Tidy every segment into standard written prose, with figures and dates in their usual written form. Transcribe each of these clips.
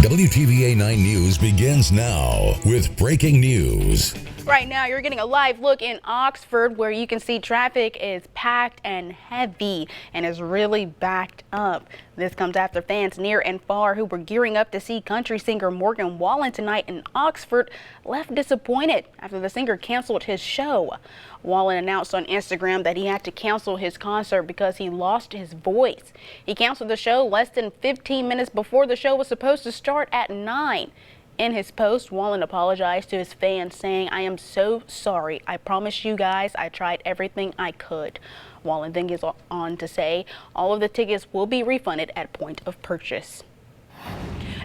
WTVA 9 News begins now with breaking news. Right now, you're getting a live look in Oxford where you can see traffic is packed and heavy and is really backed up. This comes after fans near and far who were gearing up to see country singer Morgan Wallen tonight in Oxford left disappointed after the singer canceled his show. Wallen announced on Instagram that he had to cancel his concert because he lost his voice. He canceled the show less than 15 minutes before the show was supposed to start at 9. In his post, Wallen apologized to his fans, saying, "I am so sorry. I promise you guys I tried everything I could." Wallen then goes on to say all of the tickets will be refunded at point of purchase.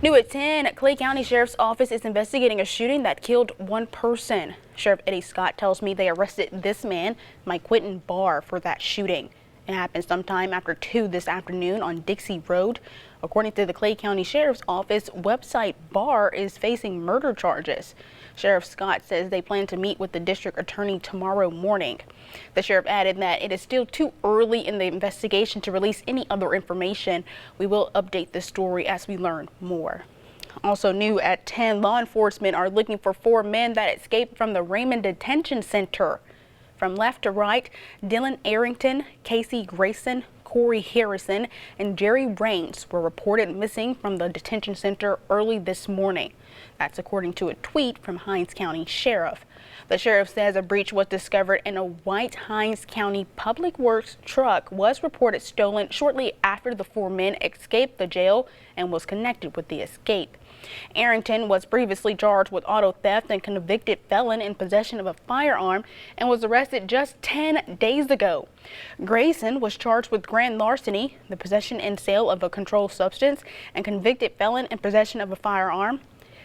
New at 10, Clay County Sheriff's Office is investigating a shooting that killed one person. Sheriff Eddie Scott tells me they arrested this man, Mike Quinton Barr, for that shooting. It happened sometime after 2 this afternoon on Dixie Road. According to the Clay County Sheriff's Office website, Barr is facing murder charges. Sheriff Scott says they plan to meet with the district attorney tomorrow morning. The sheriff added that it is still too early in the investigation to release any other information. We will update this story as we learn more. Also new at 10, law enforcement are looking for 4 men that escaped from the Raymond Detention Center. From left to right, Dylan Arrington, Casey Grayson, Corey Harrison, and Jerry Raines were reported missing from the detention center early this morning. That's according to a tweet from Hinds County Sheriff. The sheriff says a breach was discovered in a white Hinds County Public Works truck was reported stolen shortly after the 4 men escaped the jail and was connected with the escape. Arrington was previously charged with auto theft and convicted felon in possession of a firearm and was arrested just 10 days ago. Grayson was charged with grand larceny, the possession and sale of a controlled substance, and convicted felon in possession of a firearm.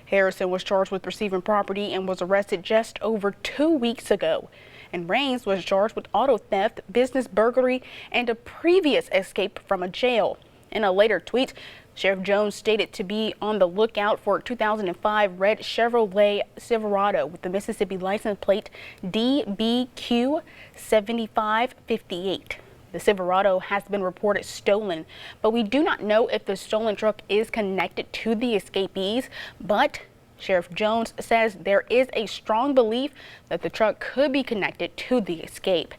Harrison was charged with receiving property and was arrested just over 2 weeks ago. And Raines was charged with auto theft, business burglary, and a previous escape from a jail. In a later tweet, Sheriff Jones stated to be on the lookout for a 2005 red Chevrolet Silverado with the Mississippi license plate DBQ7558. The Silverado has been reported stolen, but we do not know if the stolen truck is connected to the escapees. But Sheriff Jones says there is a strong belief that the truck could be connected to the escape.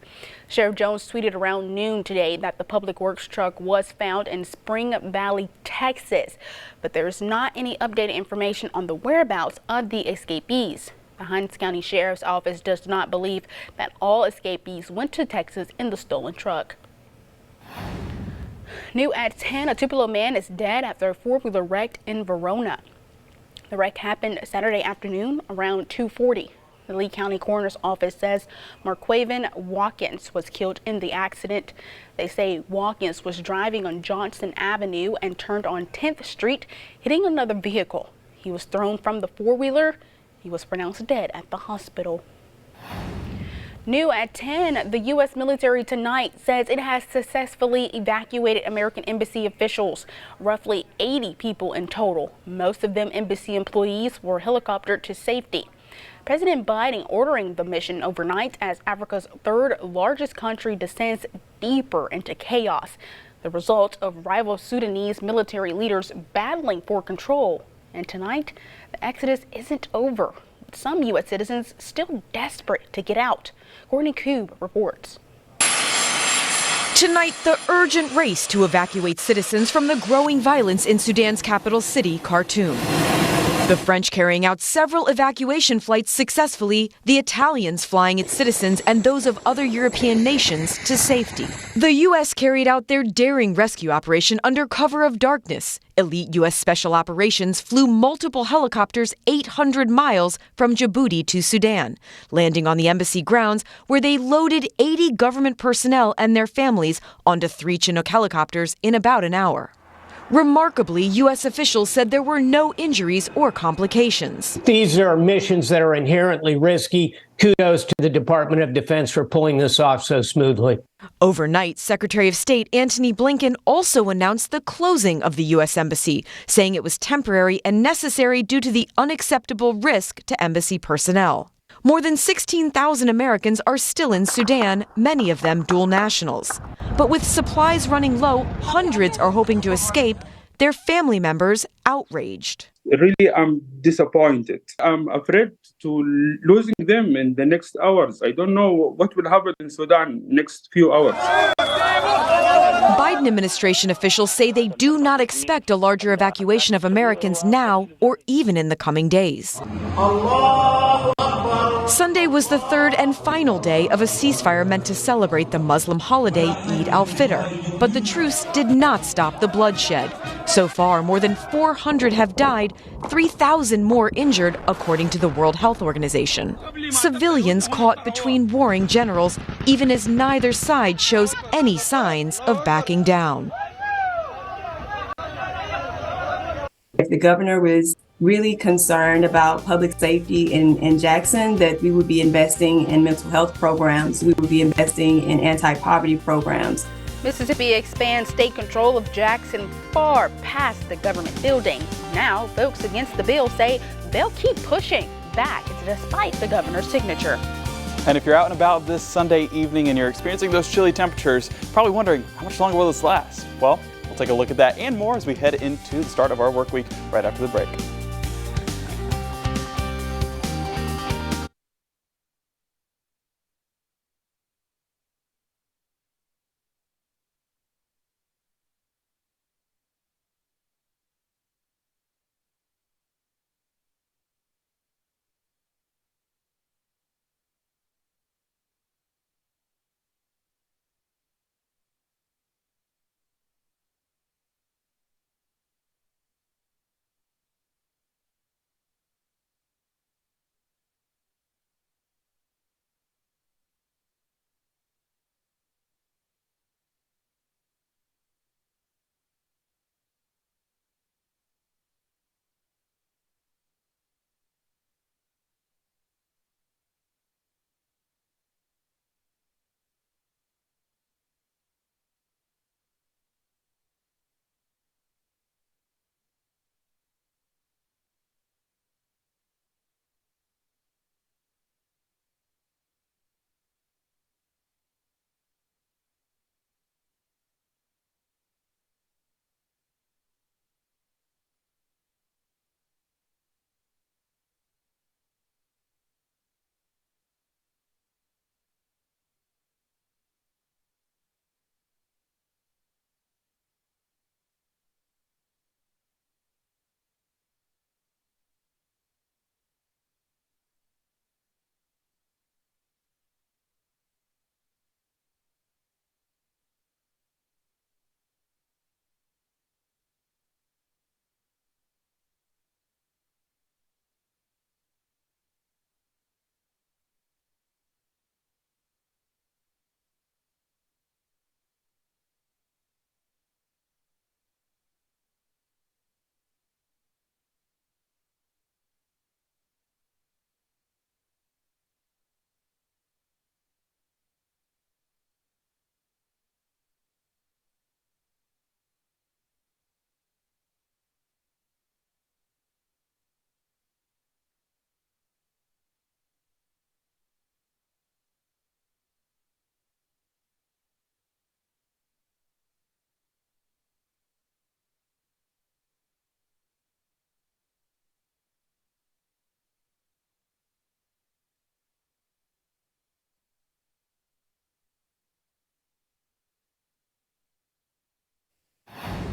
Sheriff Jones tweeted around noon today that the Public Works truck was found in Spring Valley, Texas, but there is not any updated information on the whereabouts of the escapees. The Hinds County Sheriff's Office does not believe that all escapees went to Texas in the stolen truck. New at 10, a Tupelo man is dead after a 4-wheeler wrecked in Verona. The wreck happened Saturday afternoon around 2:40. The Lee County Coroner's Office says Marquaven Watkins was killed in the accident. They say Watkins was driving on Johnson Avenue and turned on 10th Street, hitting another vehicle. He was thrown from the 4-wheeler. He was pronounced dead at the hospital. New at 10, the U.S. military tonight says it has successfully evacuated American embassy officials, roughly 80 people in total. Most of them embassy employees were helicoptered to safety. President Biden ordering the mission overnight as Africa's 3rd largest country descends deeper into chaos, the result of rival Sudanese military leaders battling for control. And tonight, the exodus isn't over. Some U.S. citizens still desperate to get out. Courtney Koob reports. Tonight, the urgent race to evacuate citizens from the growing violence in Sudan's capital city, Khartoum. The French carrying out several evacuation flights successfully, the Italians flying its citizens and those of other European nations to safety. The U.S. carried out their daring rescue operation under cover of darkness. Elite U.S. Special Operations flew multiple helicopters 800 miles from Djibouti to Sudan, landing on the embassy grounds where they loaded 80 government personnel and their families onto 3 Chinook helicopters in about an hour. Remarkably, U.S. officials said there were no injuries or complications. These are missions that are inherently risky. Kudos to the Department of Defense for pulling this off so smoothly. Overnight, Secretary of State Antony Blinken also announced the closing of the U.S. Embassy, saying it was temporary and necessary due to the unacceptable risk to embassy personnel. More than 16,000 Americans are still in Sudan, many of them dual nationals. But with supplies running low, hundreds are hoping to escape, their family members outraged. Really, I'm disappointed. I'm afraid to losing them in the next hours. I don't know what will happen in Sudan next few hours. Biden administration officials say they do not expect a larger evacuation of Americans now or even in the coming days. Sunday was the third and final day of a ceasefire meant to celebrate the Muslim holiday Eid al-Fitr. But the truce did not stop the bloodshed. So far, more than 400 have died, 3,000 more injured, according to the World Health Organization. Civilians caught between warring generals, even as neither side shows any signs of backing down. If the governor was really concerned about public safety in Jackson, that we would be investing in mental health programs, we would be investing in anti-poverty programs. Mississippi expands state control of Jackson far past the government building. Now, folks against the bill say they'll keep pushing back despite the governor's signature. And if you're out and about this Sunday evening and you're experiencing those chilly temperatures, probably wondering how much longer will this last? Well, we'll take a look at that and more as we head into the start of our work week right after the break.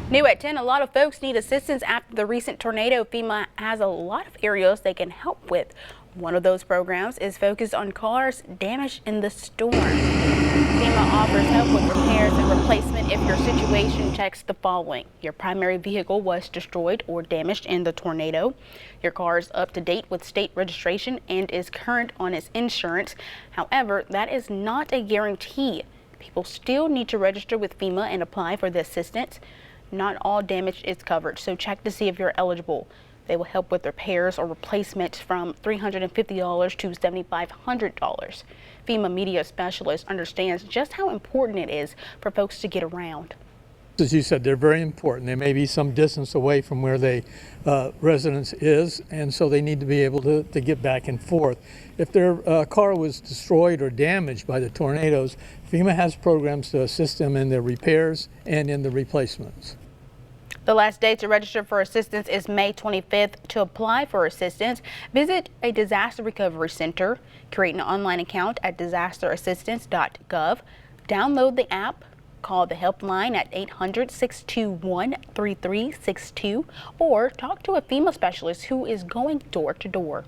New at 10, a lot of folks need assistance after the recent tornado. FEMA has a lot of areas they can help with. One of those programs is focused on cars damaged in the storm. FEMA offers help with repairs and replacement if your situation checks the following. Your primary vehicle was destroyed or damaged in the tornado. Your car is up to date with state registration and is current on its insurance. However, that is not a guarantee. People still need to register with FEMA and apply for the assistance. Not all damage is covered, so check to see if you're eligible. They will help with repairs or replacements from $350 to $7,500. FEMA media specialist understands just how important it is for folks to get around. As you said, they're very important. They may be some distance away from where the residence is, and so they need to be able to get back and forth. If their car was destroyed or damaged by the tornadoes, FEMA has programs to assist them in their repairs and in the replacements. The last day to register for assistance is May 25th. To apply for assistance, visit a disaster recovery center, create an online account at disasterassistance.gov, download the app, call the helpline at 800-621-3362, or talk to a FEMA specialist who is going door to door.